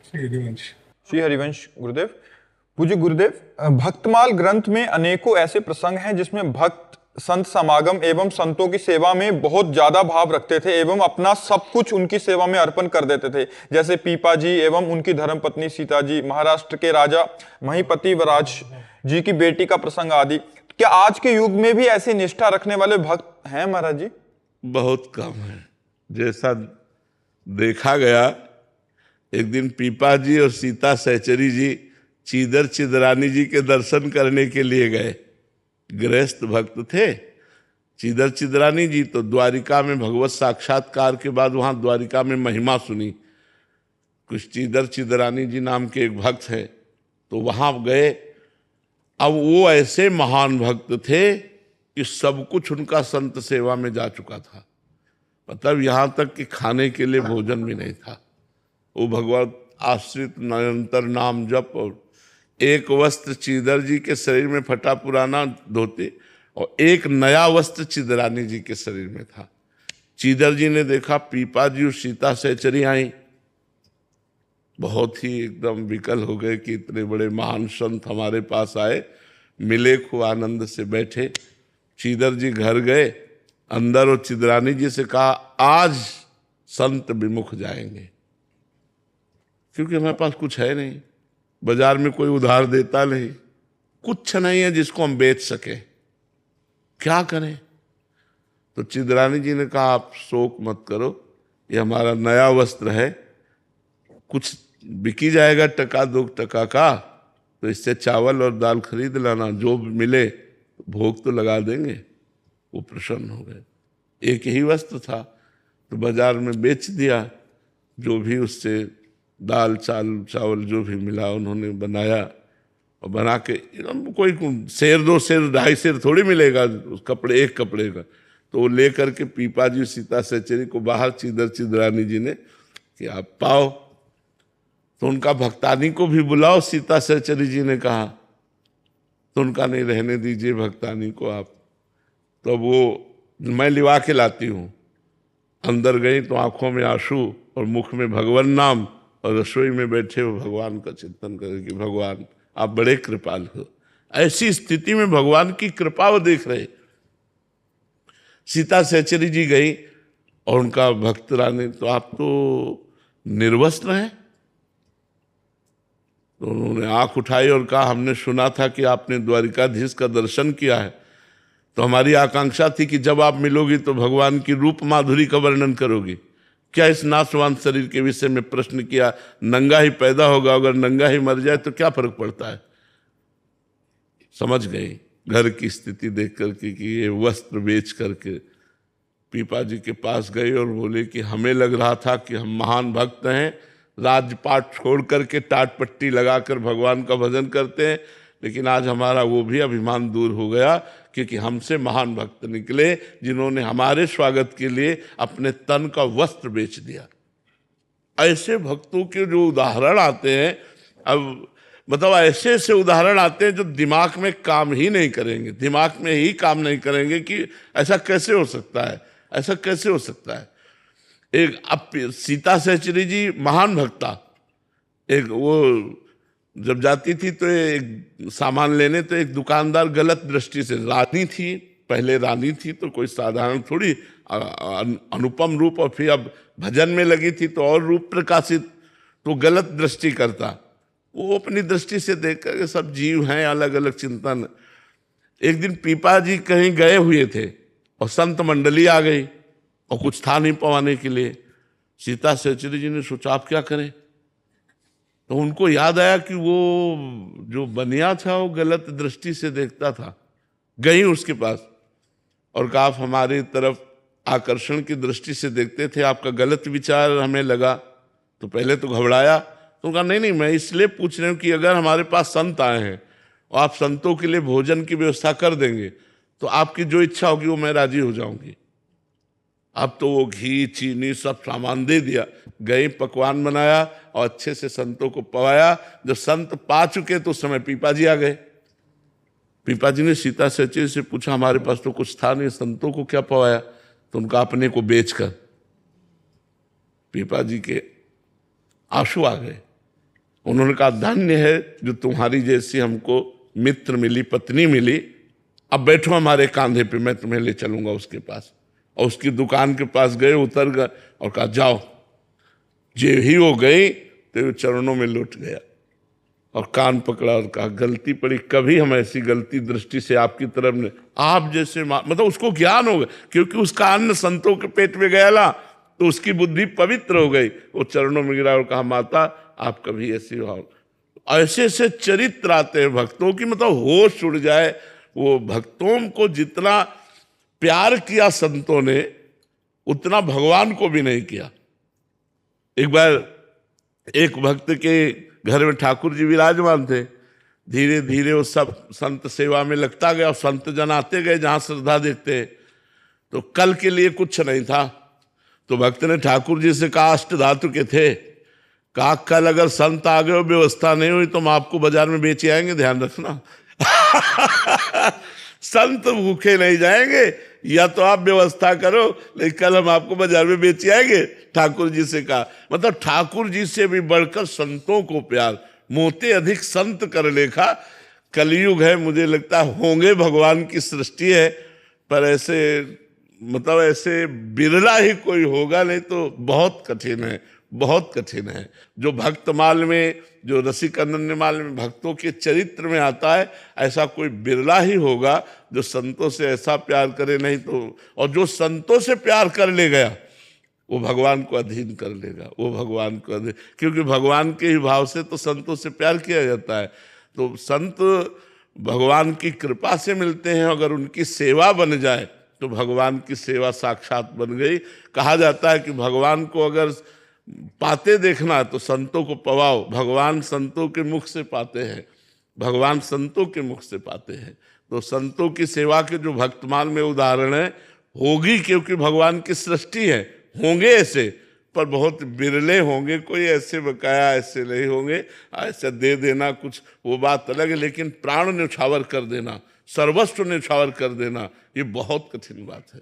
श्री हरिवंश गुरुदेव। पूज्य गुरुदेव, भक्तमाल ग्रंथ में अनेकों ऐसे प्रसंग हैं जिसमें भक्त संत समागम एवं संतों की सेवा में बहुत ज्यादा भाव रखते थे एवं अपना सब कुछ उनकी सेवा में अर्पण कर देते थे। जैसे पीपा जी एवं उनकी धर्मपत्नी सीता जी, महाराष्ट्र के राजा महिपति वराज जी की बेटी का प्रसंग आदि। क्या आज के युग में भी ऐसी निष्ठा रखने वाले भक्त हैं महाराज जी? बहुत कम है। जैसा देखा गया, एक दिन पीपा जी और सीता सहचरी जी चीदर चिदरानी जी के दर्शन करने के लिए गए। गृहस्थ भक्त थे। चीदर चिदरानी जी तो द्वारिका में भगवत साक्षात्कार के बाद वहाँ द्वारिका में महिमा सुनी। कुछ चीदर चिदरानी जी नाम के एक भक्त हैं, तो वहाँ गए। अब वो ऐसे महान भक्त थे कि सब कुछ उनका संत सेवा में जा चुका था। मतलब यहाँ तक कि खाने के लिए भोजन भी नहीं था। वो भगवत आश्रित निरंतर नाम जप, और एक वस्त्र चीदर जी के शरीर में फटा पुराना धोते और एक नया वस्त्र चिदरानी जी के शरीर में था। चीदर जी ने देखा पीपा जी और सीता सहचरी आई, बहुत ही एकदम विकल हो गए कि इतने बड़े महान संत हमारे पास आए। मिले, खूब आनंद से बैठे। चीदर जी घर गए अंदर और चिदरानी जी से कहा, आज संत विमुख जाएंगे, क्योंकि हमारे पास कुछ है नहीं, बाजार में कोई उधार देता नहीं, कुछ नहीं है जिसको हम बेच सके, क्या करें। तो चिदरानी जी ने कहा, आप शोक मत करो, ये हमारा नया वस्त्र है, कुछ बिकी जाएगा टका दो टका का, तो इससे चावल और दाल खरीद लाना, जो मिले भोग तो लगा देंगे। वो प्रसन्न हो गए। एक ही वस्त्र था तो बाजार में बेच दिया। जो भी उससे दाल चावल जो भी मिला उन्होंने बनाया, और बना के कोई सेर दो सेर ढाई सेर थोड़ी मिलेगा उस कपड़े, एक कपड़े का। तो वो ले करके पीपा जी सीता सहचरी को बाहर चीदर चिदरानी जी ने कि आप पाओ, तो उनका भक्तानी को भी बुलाओ, सीता सहचरी जी ने कहा। तो उनका नहीं, रहने दीजिए भक्तानी को आप। तो वो मैं लिवा के लाती हूँ। अंदर गई तो आंखों में आंसू और मुख में भगवान नाम, और रसोई में बैठे हो भगवान का चिंतन करके कि भगवान आप बड़े कृपाल हो। ऐसी स्थिति में भगवान की कृपा वो देख रहे। सीता सहचरी जी गई और उनका भक्त रानी, तो आप तो निर्वस्त्र हैं। तो उन्होंने आंख उठाई और कहा, हमने सुना था कि आपने द्वारिकाधीश का दर्शन किया है, तो हमारी आकांक्षा थी कि जब आप मिलोगी तो भगवान की रूप माधुरी का वर्णन करोगी। क्या इस नाशवान शरीर के विषय में प्रश्न किया, नंगा ही पैदा होगा, अगर नंगा ही मर जाए तो क्या फर्क पड़ता है। समझ गई घर की स्थिति देख करके कि ये वस्त्र बेच करके पीपा जी के पास गए और बोले कि हमें लग रहा था कि हम महान भक्त हैं, राजपाट छोड़ करके टाट पट्टी लगाकर भगवान का भजन करते हैं, लेकिन आज हमारा वो भी अभिमान दूर हो गया, क्योंकि हमसे महान भक्त निकले जिन्होंने हमारे स्वागत के लिए अपने तन का वस्त्र बेच दिया। ऐसे भक्तों के जो उदाहरण आते हैं, अब मतलब ऐसे ऐसे उदाहरण आते हैं जो दिमाग में काम ही नहीं करेंगे, दिमाग में ही काम नहीं करेंगे कि ऐसा कैसे हो सकता है, ऐसा कैसे हो सकता है। एक अब सीता सहचरी जी महान भक्ता, एक वो जब जाती थी तो एक सामान लेने, तो एक दुकानदार गलत दृष्टि से, रानी थी, पहले रानी थी तो कोई साधारण थोड़ी, अनुपम रूप, और फिर अब भजन में लगी थी तो और रूप प्रकाशित, तो गलत दृष्टि करता। वो अपनी दृष्टि से देख कर सब जीव हैं, अलग अलग चिंतन। एक दिन पीपा जी कहीं गए हुए थे और संत मंडली आ गई और कुछ था नहीं पवाने के लिए। सीता सहचरी जी ने सोचा आप क्या करें, तो उनको याद आया कि वो जो बनिया था वो गलत दृष्टि से देखता था। गई उसके पास और कहा, आप हमारी तरफ आकर्षण की दृष्टि से देखते थे, आपका गलत विचार हमें लगा। तो पहले तो घबराया, तो कहा नहीं नहीं, मैं इसलिए पूछ रही हूँ कि अगर हमारे पास संत आए हैं और आप संतों के लिए भोजन की व्यवस्था कर देंगे तो आपकी जो इच्छा होगी वो मैं राजी हो जाऊंगी। अब तो वो घी चीनी सब सामान दे दिया, गई पकवान बनाया और अच्छे से संतों को पवाया। जब संत पा चुके तो उस समय पीपा जी आ गए। पीपा जी ने सीता सहचरी से पूछा, हमारे पास तो कुछ था नहीं, संतों को क्या पवाया। तो उनका अपने को बेचकर। पीपा जी के आंसू आ गए उन्होंने कहा धन्य है जो तुम्हारी जैसी हमको मित्र मिली, पत्नी मिली। अब बैठो हमारे कांधे पे, मैं तुम्हें ले चलूंगा उसके पास। और उसकी दुकान के पास गए, उतर गए और कहा जाओ। जे ही वो गई तो वो चरणों में लौट गया और कान पकड़ा और कहा गलती पड़ी, कभी हम ऐसी गलती दृष्टि से आपकी तरफ ने, आप जैसे मतलब उसको ज्ञान हो गया, क्योंकि उसका अन्न संतों के पेट में गया ला तो उसकी बुद्धि पवित्र हो गई। वो चरणों में गिरा और कहा माता आप कभी ऐसी भाव। ऐसे ऐसे चरित्र आते हैं भक्तों की, मतलब होश उड़ जाए। वो भक्तों को जितना प्यार किया संतों ने उतना भगवान को भी नहीं किया। एक बार एक भक्त के घर में ठाकुर जी विराजमान थे। धीरे धीरे वो सब संत सेवा में लगता गया और संत जन आते गए जहां श्रद्धा देखते। तो कल के लिए कुछ नहीं था, तो भक्त ने ठाकुर जी से कहा, अष्ट धातु के थे, कहा कल अगर संत आ गए और व्यवस्था नहीं हुई तो हम आपको बाजार में बेचे आएंगे, ध्यान रखना। संत भूखे नहीं जाएंगे, या तो आप व्यवस्था करो, लेकिन कल हम आपको बाजार में बेचे आएंगे, ठाकुर जी से कहा। मतलब ठाकुर जी से भी बढ़कर संतों को प्यार, मोते अधिक संत कर लेखा। कलयुग है, मुझे लगता है होंगे, भगवान की सृष्टि है, पर ऐसे मतलब ऐसे बिरला ही कोई होगा, नहीं तो बहुत कठिन है, बहुत कठिन है। जो भक्तमाल में, जो रसिक अनन्यमाल में भक्तों के चरित्र में आता है, ऐसा कोई बिरला ही होगा जो संतों से ऐसा प्यार करे। नहीं तो, और जो संतों से प्यार कर ले गया वो भगवान को अधीन कर लेगा, वो भगवान को अधीन, क्योंकि भगवान के ही भाव से तो संतों से प्यार किया जाता है। तो संत भगवान की कृपा से मिलते हैं, अगर उनकी सेवा बन जाए तो भगवान की सेवा साक्षात बन गई। कहा जाता है कि भगवान को अगर पाते देखना है तो संतों को पवाओ, भगवान संतों के मुख से पाते हैं, भगवान संतों के मुख से पाते हैं। तो संतों की सेवा के जो भक्तमाल में उदाहरण है होगी, क्योंकि भगवान की सृष्टि है, होंगे ऐसे, पर बहुत बिरले होंगे, कोई ऐसे बकाया ऐसे नहीं होंगे। ऐसा दे देना कुछ वो बात अलग है, लेकिन प्राण न्यौछावर कर देना, सर्वस्व न्यौछावर कर देना, ये बहुत कठिन बात है।